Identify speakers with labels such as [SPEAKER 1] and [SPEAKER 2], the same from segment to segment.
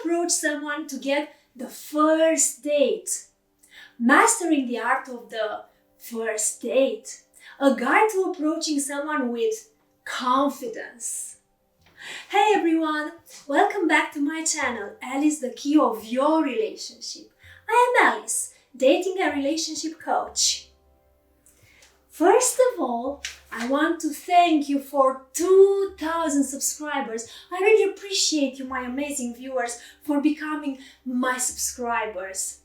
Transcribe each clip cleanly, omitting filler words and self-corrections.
[SPEAKER 1] approach someone to get the first date. Mastering the art of the first date. A guide to approaching someone with confidence. Hey everyone, welcome back to my channel, Alice, the key of your relationship. I am Alice, dating and relationship coach. First of all, I want to thank you for 2,000 subscribers. I really appreciate you, my amazing viewers, for becoming my subscribers.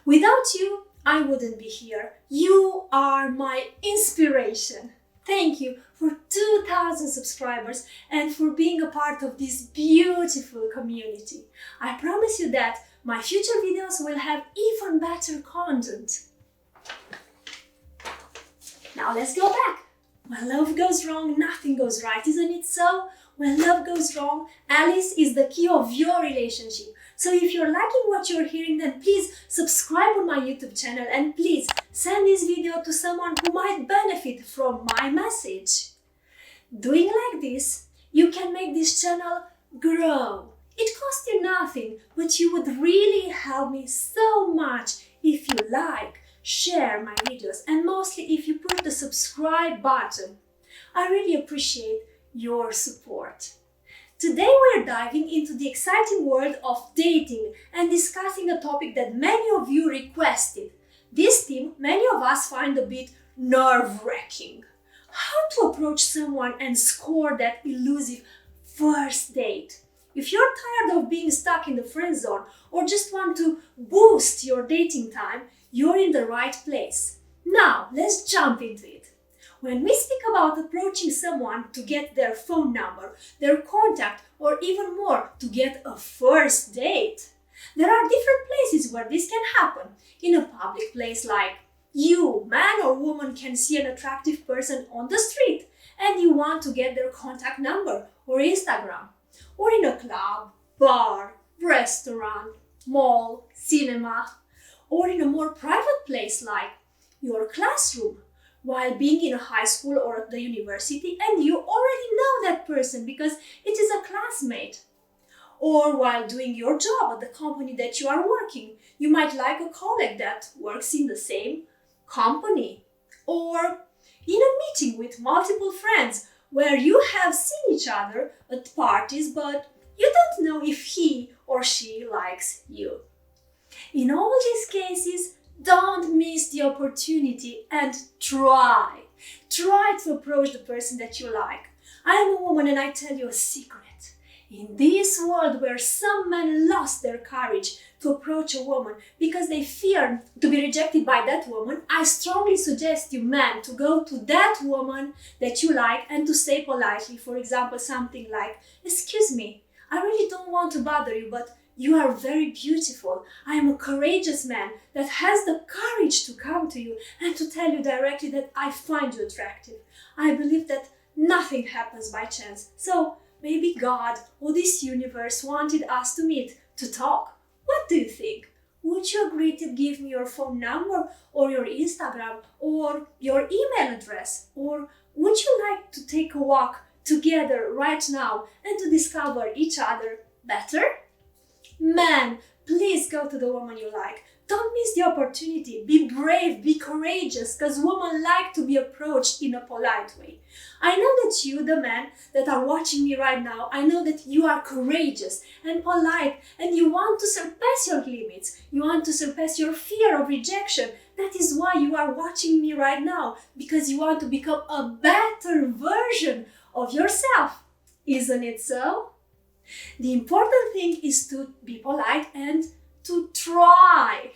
[SPEAKER 1] Without you, I wouldn't be here. You are my inspiration. Thank you for 2,000 subscribers and for being a part of this beautiful community. I promise you that my future videos will have even better content. Now let's go back. When love goes wrong, nothing goes right, isn't it so? When love goes wrong, Alice is the key of your relationship. So if you're liking what you're hearing, then please subscribe on my YouTube channel and please send this video to someone who might benefit from my message. Doing like this, you can make this channel grow. It costs you nothing, but you would really help me so much if you like, share my videos, and mostly if you push the subscribe button. I really appreciate your support. Today we're diving into the exciting world of dating and discussing a topic that many of you requested. This theme many of us find a bit nerve-wracking. How to approach someone and score that elusive first date. If you're tired of being stuck in the friend zone or just want to boost your dating time, you're in the right place. Now, let's jump into it. When we speak about approaching someone to get their phone number, their contact, or even more, to get a first date, there are different places where this can happen. In a public place like you, man or woman, can see an attractive person on the street and you want to get their contact number or Instagram. Or in a club, bar, restaurant, mall, cinema, or in a more private place like your classroom, while being in a high school or at the university and you already know that person because it is a classmate. Or while doing your job at the company that you are working, you might like a colleague that works in the same company. Or in a meeting with multiple friends where you have seen each other at parties but you don't know if he or she likes you. In all these cases, don't miss the opportunity and try. Try to approach the person that you like. I am a woman and I tell you a secret. In this world where some men lost their courage to approach a woman because they feared to be rejected by that woman, I strongly suggest you men to go to that woman that you like and to say politely, for example, something like, "Excuse me, I really don't want to bother you, but you are very beautiful. I am a courageous man that has the courage to come to you and to tell you directly that I find you attractive. I believe that nothing happens by chance. So maybe God or this universe wanted us to meet, to talk. What do you think? Would you agree to give me your phone number or your Instagram or your email address? Or would you like to take a walk together right now and to discover each other better?" Man, please go to the woman you like. Don't miss the opportunity. Be brave, be courageous, because women like to be approached in a polite way. I know that you, the men that are watching me right now, I know that you are courageous and polite and you want to surpass your limits. You want to surpass your fear of rejection. That is why you are watching me right now, because you want to become a better version of yourself. Isn't it so? The important thing is to be polite and to try.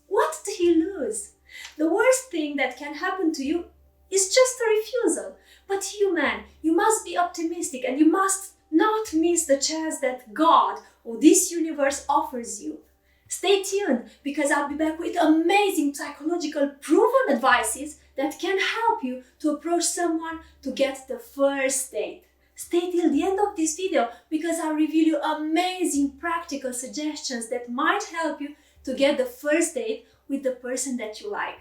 [SPEAKER 1] What do you lose? The worst thing that can happen to you is just a refusal. But you man, you must be optimistic and you must not miss the chance that God or this universe offers you. Stay tuned because I'll be back with amazing psychological proven advices that can help you to approach someone to get the first date. Stay till the end of this video because I'll reveal you amazing practical suggestions that might help you to get the first date with the person that you like.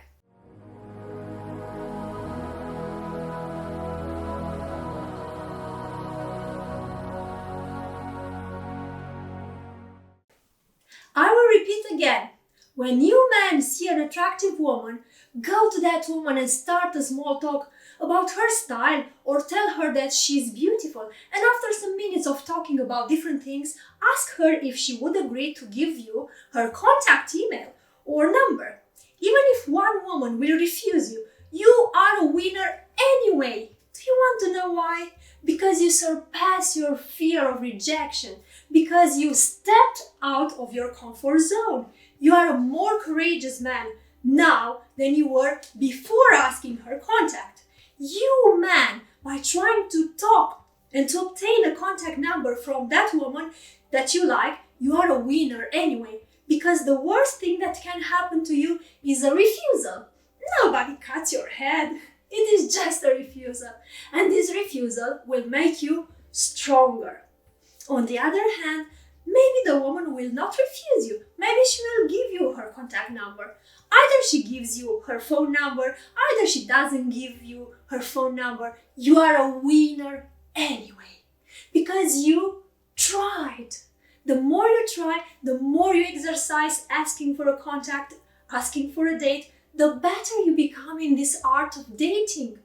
[SPEAKER 1] repeat again. When you men see an attractive woman, go to that woman and start a small talk about her style or tell her that she's beautiful. And after some minutes of talking about different things, ask her if she would agree to give you her contact email or number. Even if one woman will refuse you, you are a winner anyway. Do you want to know why? Because you surpass your fear of rejection, because you stepped out of your comfort zone. You are a more courageous man now than you were before asking her contact. You man, by trying to talk and to obtain a contact number from that woman that you like, you are a winner anyway, because the worst thing that can happen to you is a refusal. Nobody cuts your head. It is just a refusal, and this refusal will make you stronger. On the other hand, maybe the woman will not refuse you. Maybe she will give you her contact number. Either she gives you her phone number, either she doesn't give you her phone number. You are a winner anyway, because you tried. The more you try, the more you exercise asking for a contact, asking for a date, the better you become in this art of dating.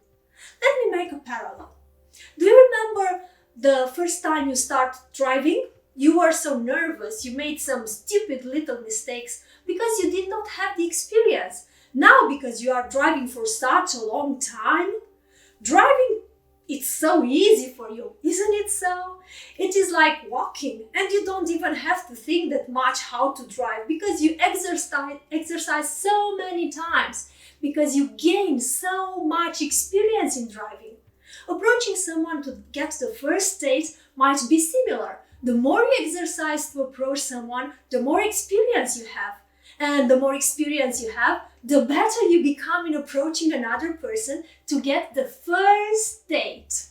[SPEAKER 1] Let me make a parallel. Do you remember the first time you started driving? You were so nervous, you made some stupid little mistakes because you did not have the experience. Now, because you are driving for such a long time, driving, it's so easy for you, isn't it so? It is like walking, and you don't even have to think that much how to drive because you exercise so many times, because you gain so much experience in driving. Approaching someone to get the first date might be similar. The more you exercise to approach someone, the more experience you have. And the more experience you have, the better you become in approaching another person to get the first date.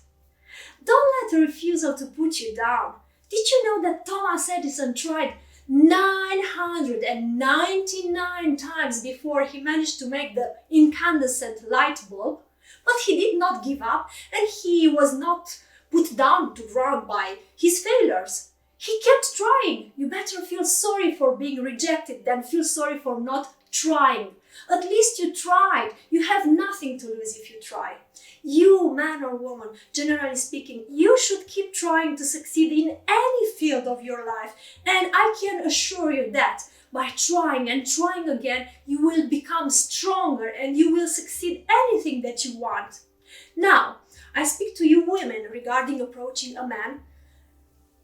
[SPEAKER 1] Don't let a refusal to put you down. Did you know that Thomas Edison tried 999 times before he managed to make the incandescent light bulb? But he did not give up, and he was not put down to ground by his failures. He kept trying. You better feel sorry for being rejected than feel sorry for not trying. At least you tried. You have nothing to lose if you try. You, man or woman, generally speaking, you should keep trying to succeed in any field of your life. And I can assure you that by trying and trying again, you will become stronger and you will succeed anything that you want. Now, I speak to you women regarding approaching a man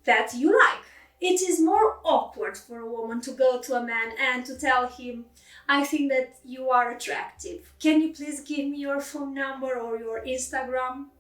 [SPEAKER 1] that you like. It is more awkward for a woman to go to a man and to tell him, I think that you are attractive. Can you please give me your phone number or your Instagram?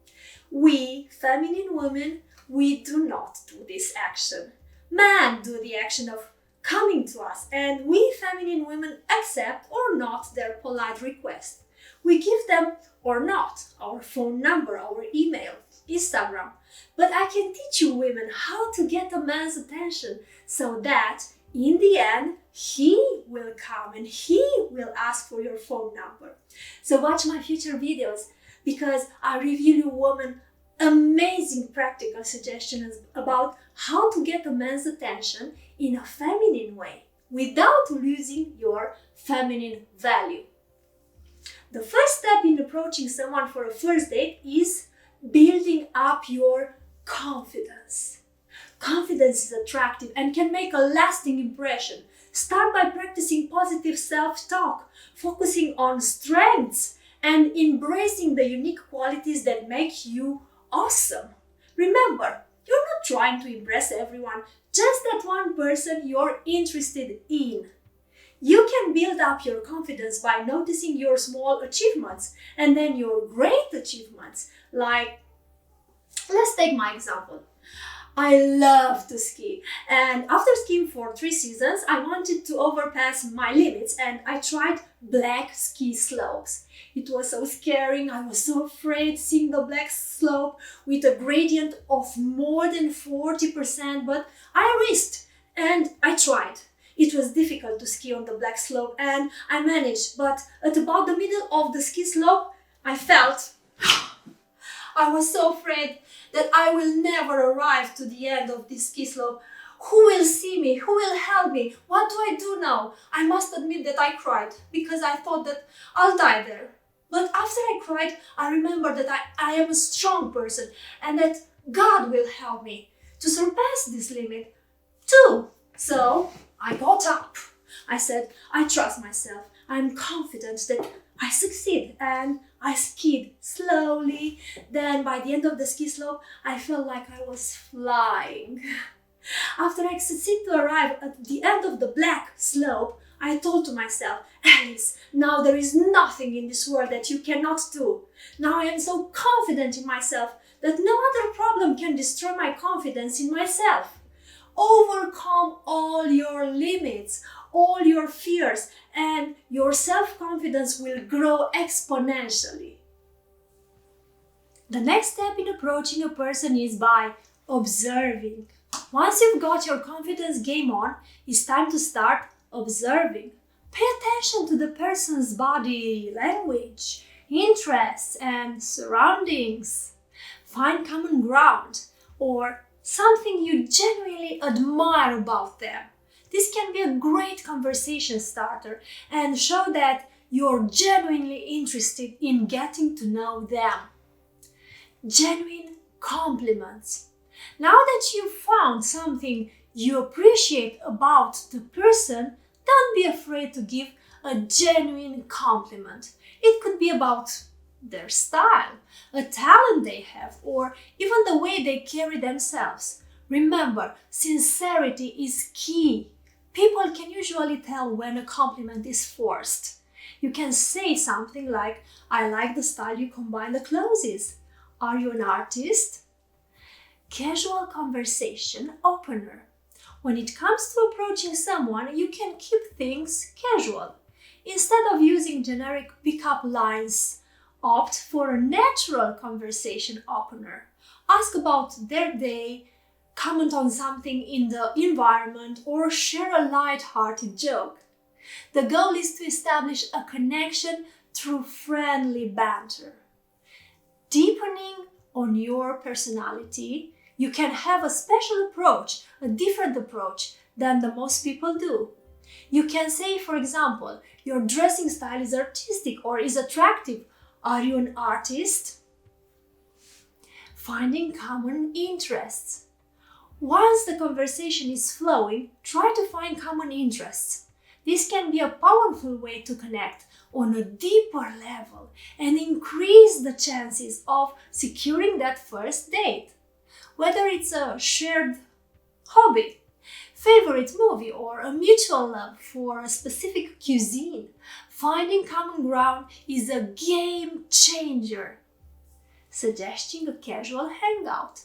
[SPEAKER 1] We, feminine women, we do not do this action. Men do the action of coming to us, and we feminine women accept or not their polite request. We give them or not our phone number, our email, Instagram. But I can teach you women how to get a man's attention so that in the end he will come and he will ask for your phone number. So watch my future videos, because I reveal you women amazing practical suggestions about how to get a man's attention in a feminine way without losing your feminine value. The first step in approaching someone for a first date is building up your confidence. Confidence is attractive and can make a lasting impression. Start by practicing positive self-talk, focusing on strengths and embracing the unique qualities that make you awesome. Remember, you're not trying to impress everyone, just that one person you're interested in. You can build up your confidence by noticing your small achievements and then your great achievements. Like, let's take my example. I love to ski, and after skiing for 3 seasons, I wanted to overpass my limits and I tried black ski slopes. It was so scary. I was so afraid seeing the black slope with a gradient of more than 40%, but I risked and I tried. It was difficult to ski on the black slope and I managed, but at about the middle of the ski slope, I felt I was so afraid that I will never arrive to the end of this ski slope. Who will see me? Who will help me? What do I do now? I must admit that I cried because I thought that I'll die there. But after I cried, I remembered that I am a strong person and that God will help me to surpass this limit too. So I got up. I said, I trust myself. I'm confident that I succeed, and I skied slowly. Then by the end of the ski slope, I felt like I was flying. After I succeeded to arrive at the end of the black slope, I thought to myself, Alice, now there is nothing in this world that you cannot do. Now I am so confident in myself that no other problem can destroy my confidence in myself. Overcome all your limits, all your fears, and your self-confidence will grow exponentially. The next step in approaching a person is by observing. Once you've got your confidence game on, it's time to start observing. Pay attention to the person's body language, interests, and surroundings. Find common ground or something you genuinely admire about them. This can be a great conversation starter and show that you're genuinely interested in getting to know them. Genuine compliments. Now that you've found something you appreciate about the person, don't be afraid to give a genuine compliment. It could be about their style, a talent they have, or even the way they carry themselves. Remember, sincerity is key. People can usually tell when a compliment is forced. You can say something like, I like the style you combine the clothes. Are you an artist? Casual conversation opener. When it comes to approaching someone, you can keep things casual. Instead of using generic pickup lines, opt for a natural conversation opener. Ask about their day, comment on something in the environment, or share a light-hearted joke. The goal is to establish a connection through friendly banter. Deepening on your personality, you can have a special approach, a different approach than the most people do. You can say, for example, your dressing style is artistic or is attractive. Are you an artist? Finding common interests. Once the conversation is flowing, try to find common interests. This can be a powerful way to connect on a deeper level and increase the chances of securing that first date. Whether it's a shared hobby, favorite movie, or a mutual love for a specific cuisine, finding common ground is a game changer. Suggesting a casual hangout.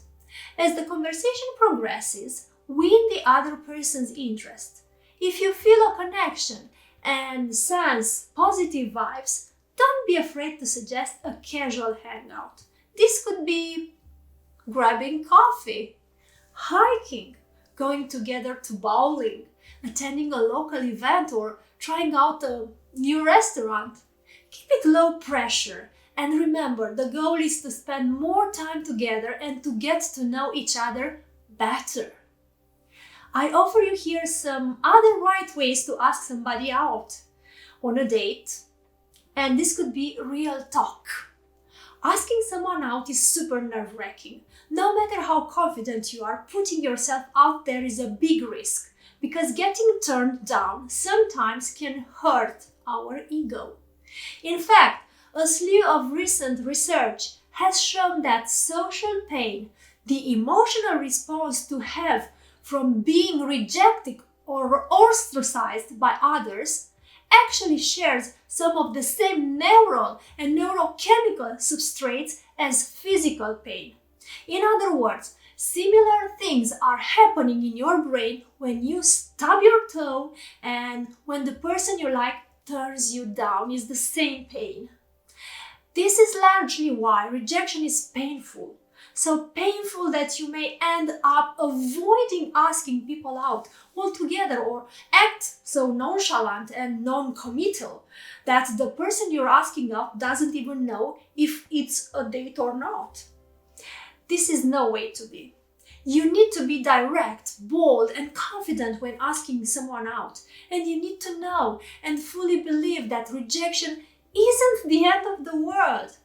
[SPEAKER 1] As the conversation progresses, win the other person's interest. If you feel a connection and sense positive vibes, don't be afraid to suggest a casual hangout. This could be grabbing coffee, hiking, going together to bowling, attending a local event, or trying out a new restaurant. Keep it low pressure, and remember, the goal is to spend more time together and to get to know each other better. I offer you here some other right ways to ask somebody out on a date, and this could be real talk. Asking someone out is super nerve-wracking. No matter how confident you are, putting yourself out there is a big risk because getting turned down sometimes can hurt our ego. In fact, a slew of recent research has shown that social pain, the emotional response to have from being rejected or ostracized by others, actually shares some of the same neural and neurochemical substrates as physical pain. In other words, similar things are happening in your brain when you stub your toe and when the person you like turns you down. Is the same pain. This is largely why rejection is painful. So painful that you may end up avoiding asking people out altogether or act so nonchalant and non-committal that the person you're asking out doesn't even know if it's a date or not. This is no way to be. You need to be direct, bold, and confident when asking someone out. And you need to know and fully believe that rejection isn't the end of the world.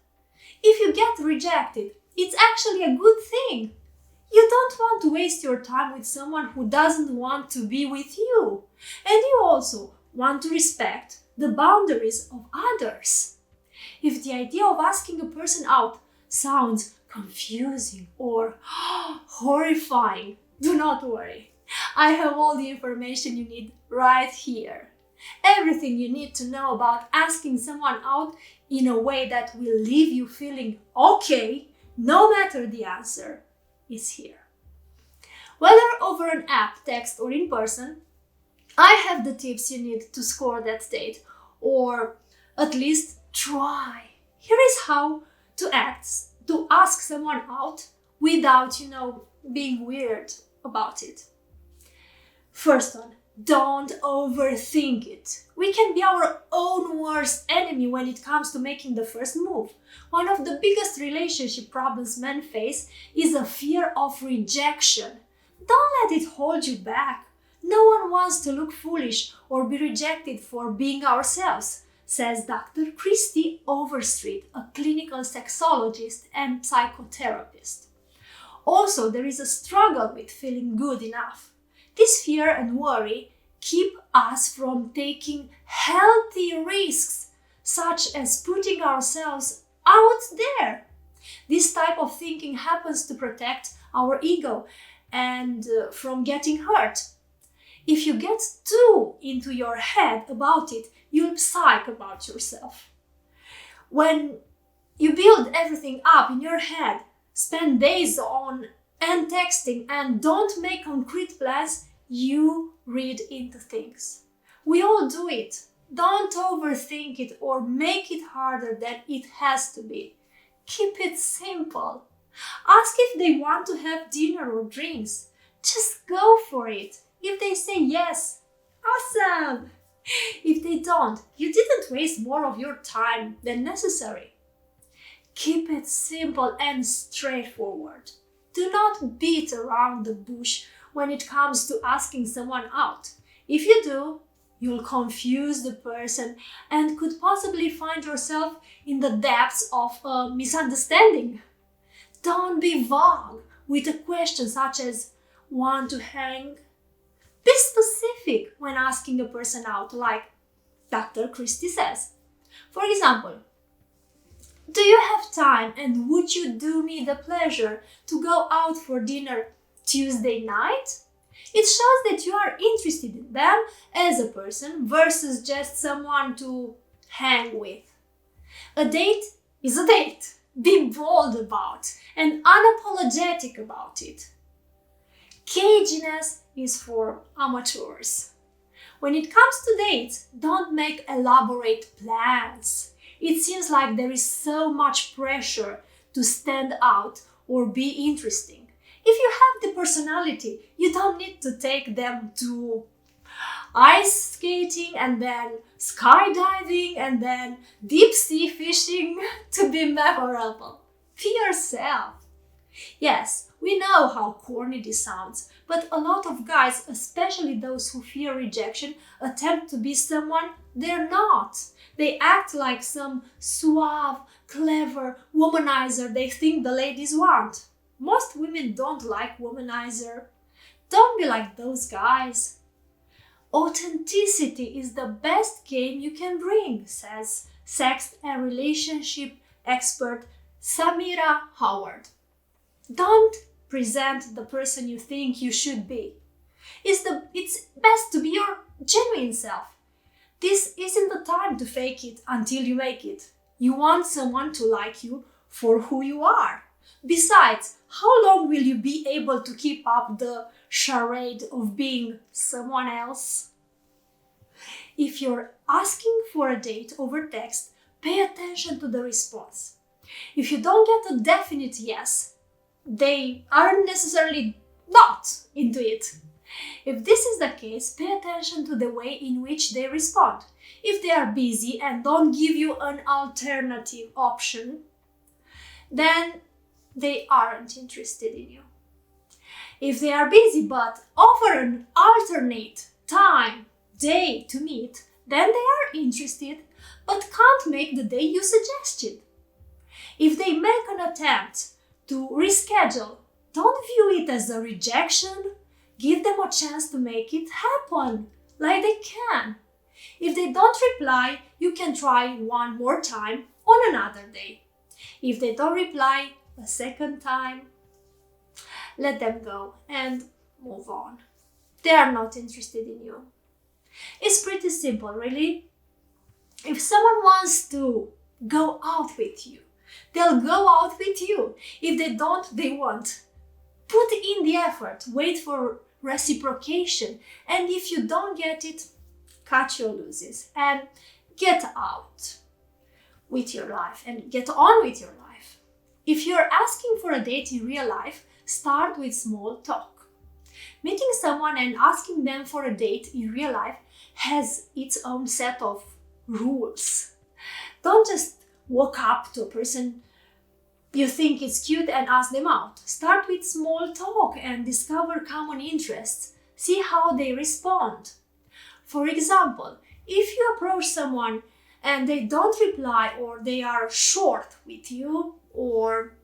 [SPEAKER 1] If you get rejected, it's actually a good thing. You don't want to waste your time with someone who doesn't want to be with you. And you also want to respect the boundaries of others. If the idea of asking a person out sounds confusing or horrifying, do not worry. I have all the information you need right here. Everything you need to know about asking someone out in a way that will leave you feeling okay, no matter the answer, is here. Whether over an app, text, or in person, I have the tips you need to score that date, or at least try. Here is how to ask someone out without, being weird about it. First one, don't overthink it. We can be our own worst enemy when it comes to making the first move. One of the biggest relationship problems men face is a fear of rejection. Don't let it hold you back. No one wants to look foolish or be rejected for being ourselves, says Dr. Christy Overstreet, a clinical sexologist and psychotherapist. Also, there is a struggle with feeling good enough. This fear and worry keep us from taking healthy risks, such as putting ourselves out there. This type of thinking happens to protect our ego and from getting hurt. If you get too into your head about it, you'll psych about yourself. When you build everything up in your head, spend days on and texting, and don't make concrete plans, you read into things. We all do it. Don't overthink it or make it harder than it has to be. Keep it simple. Ask if they want to have dinner or drinks. Just go for it. If they say yes, awesome! If they don't, you didn't waste more of your time than necessary. Keep it simple and straightforward. Do not beat around the bush when it comes to asking someone out. If you do, you'll confuse the person and could possibly find yourself in the depths of a misunderstanding. Don't be vague with a question such as, want to hang? Be specific when asking a person out, like Dr. Christy says. For example, do you have time and would you do me the pleasure to go out for dinner Tuesday night? It shows that you are interested in them as a person versus just someone to hang with. A date is a date. Be bold about and unapologetic about it. Caginess is for amateurs. When it comes to dates, don't make elaborate plans. It seems like there is so much pressure to stand out or be interesting. If you have the personality, you don't need to take them to ice skating and then skydiving and then deep sea fishing to be memorable. Be yourself. Yes, we know how corny this sounds, but a lot of guys, especially those who fear rejection, attempt to be someone they're not. They act like some suave, clever womanizer they think the ladies want. Most women don't like womanizer. Don't be like those guys. Authenticity is the best game you can bring, says sex and relationship expert Samira Howard. Don't present the person you think you should be. It's best to be your genuine self. This isn't the time to fake it until you make it. You want someone to like you for who you are. Besides, how long will you be able to keep up the charade of being someone else? If you're asking for a date over text, pay attention to the response. If you don't get a definite yes, they aren't necessarily not into it. If this is the case, pay attention to the way in which they respond. If they are busy and don't give you an alternative option, then they aren't interested in you. If they are busy but offer an alternate time, day to meet, then they are interested but can't make the day you suggested. If they make an attempt to reschedule, don't view it as a rejection. Give them a chance to make it happen, like they can. If they don't reply, you can try one more time on another day. If they don't reply a second time, let them go and move on. They are not interested in you. It's pretty simple, really. If someone wants to go out with you, they'll go out with you. If they don't, they won't. Put in the effort, wait for reciprocation, and if you don't get it, cut your losses and get out with your life and get on with your life. If you're asking for a date in real life, start with small talk. Meeting someone and asking them for a date in real life has its own set of rules. Don't just walk up to a person you think is cute and ask them out. Start with small talk and discover common interests. See how they respond. For example, if you approach someone and they don't reply, or they are short with you, or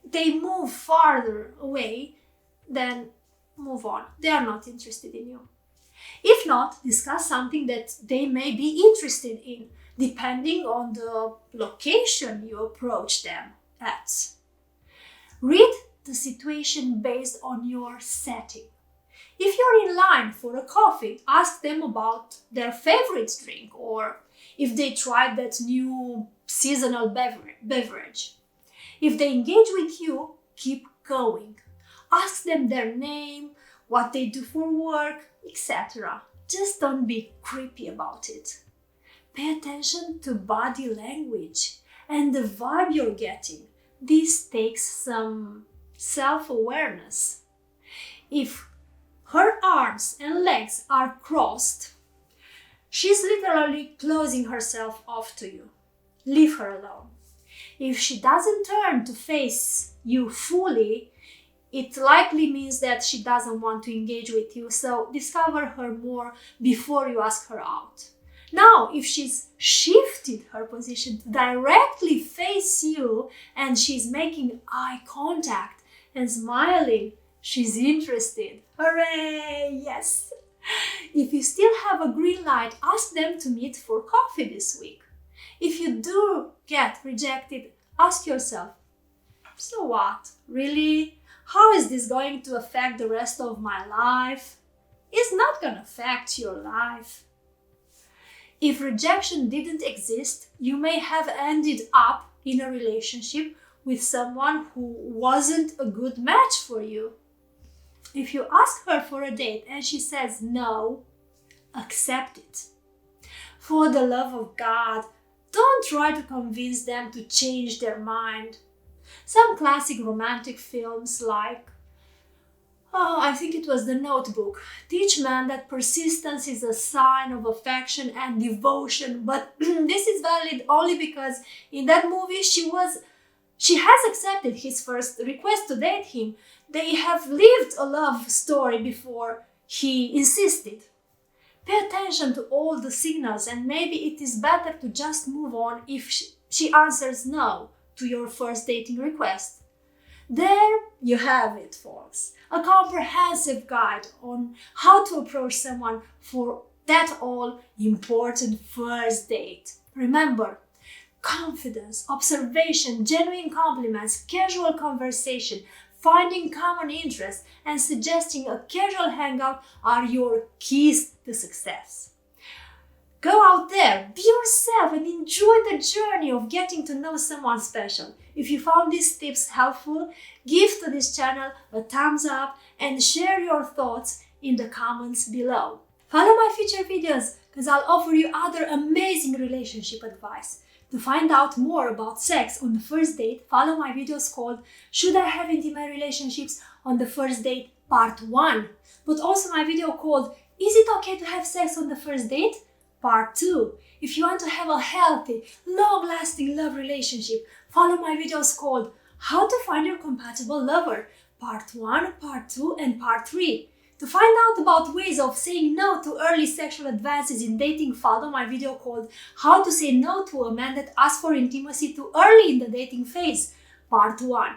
[SPEAKER 1] they move farther away, then move on. They are not interested in you. If not, discuss something that they may be interested in, depending on the location you approach them at. Read the situation based on your setting. If you're in line for a coffee, ask them about their favorite drink, or if they tried that new seasonal beverage. If they engage with you, keep going. Ask them their name, what they do for work, etc. Just don't be creepy about it. Pay attention to body language and the vibe you're getting. This takes some self-awareness. If her arms and legs are crossed, she's literally closing herself off to you. Leave her alone. If she doesn't turn to face you fully, it likely means that she doesn't want to engage with you, so discover her more before you ask her out. Now, if she's shifted her position to directly face you and she's making eye contact and smiling, she's interested. Hooray! Yes! If you still have a green light, ask them to meet for coffee this week. If you do get rejected, ask yourself, so what? Really? How is this going to affect the rest of my life? It's not going to affect your life. If rejection didn't exist, you may have ended up in a relationship with someone who wasn't a good match for you. If you ask her for a date and she says no, accept it. For the love of God, don't try to convince them to change their mind. Some classic romantic films like, I think it was The Notebook, teach men that persistence is a sign of affection and devotion, but this is valid only because in that movie she has accepted his first request to date him. They have lived a love story before he insisted. Pay attention to all the signals, and maybe it is better to just move on if she answers no to your first dating request. There you have it, folks. A comprehensive guide on how to approach someone for that all-important first date. Remember, confidence, observation, genuine compliments, casual conversation, finding common interests, and suggesting a casual hangout are your keys to success. Go out there, be yourself, and enjoy the journey of getting to know someone special. If you found these tips helpful, give to this channel a thumbs up and share your thoughts in the comments below. Follow my future videos because I'll offer you other amazing relationship advice. To find out more about sex on the first date, follow my videos called Should I Have Intimate Relationships on the First Date Part 1, but also my video called Is it okay to have sex on the first date? Part 2. If you want to have a healthy, long-lasting love relationship, follow my videos called How to Find Your Compatible Lover, part 1, part 2 and part 3. To find out about ways of saying no to early sexual advances in dating, follow my video called How to Say No to a Man That Asks for Intimacy Too Early in the Dating Phase, part 1.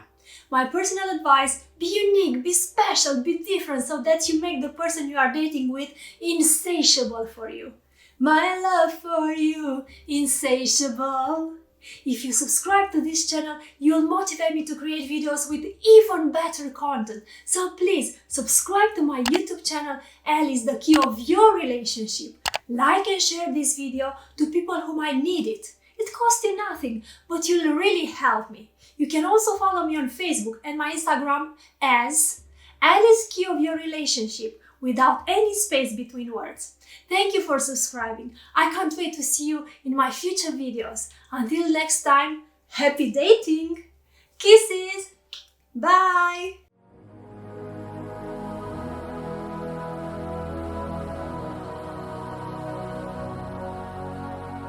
[SPEAKER 1] My personal advice: be unique, be special, be different so that you make the person you are dating with insatiable for you. My love for you, insatiable. If you subscribe to this channel, you'll motivate me to create videos with even better content. So please subscribe to my YouTube channel, Alice, the key of your relationship. Like and share this video to people who might need it. It costs you nothing, but you'll really help me. You can also follow me on Facebook and my Instagram as Alice, key of your relationship, without any space between words. Thank you for subscribing. I can't wait to see you in my future videos. Until next time, happy dating! Kisses! Bye!